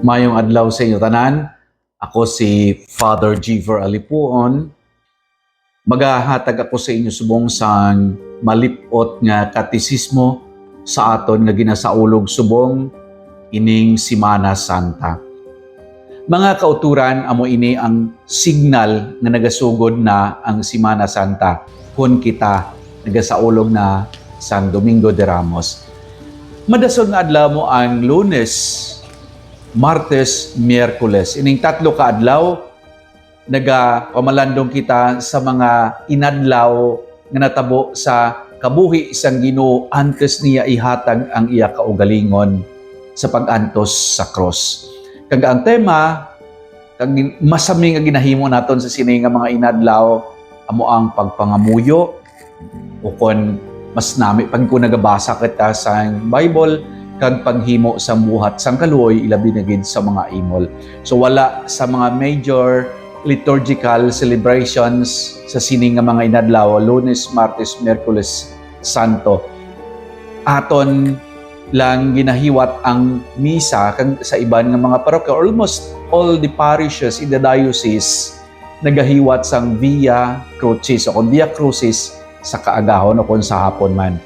Mayong adlaw sa inyo tanan. Ako si Father Giver Alipuon. Magahatag ako sa inyo subong sang malipot nga katisismo sa aton nga ginasaulog subong ining Semana Santa. Mga kauturan, amo ini ang signal nga nagasugod na ang Semana Santa kung kita nagasaulog na sang Domingo de Ramos. Madasod nga adlaw mo ang Lunes, Martes, Miyerkules. Ining tatlo ka adlaw, pamalandong kita sa mga inadlaw nga natabo sa kabuhi isang Ginoo antes niya ihatag ang iya kaugalingon sa pag-antos sa cross. Kag ang tema, kag masami nga ginahimo naton sa sini nga mga inadlaw, amo ang pagpangamuyo o kon mas nami pag ko nagabasa kita sa Bible, kag paghimo sa buhat sang kaluoy ilabi na gid sa mga imol. So wala sa mga major liturgical celebrations sa sining nga mga inadlaw, Lunes, Martes, Miyerkules, Santo. Aton lang ginahiwat ang misa kag sa iban nga mga parokya. Almost all the parishes in the diocese nagahiwat sang Via Crucis o Via Crucis sa kaagahon o kung sa hapon man.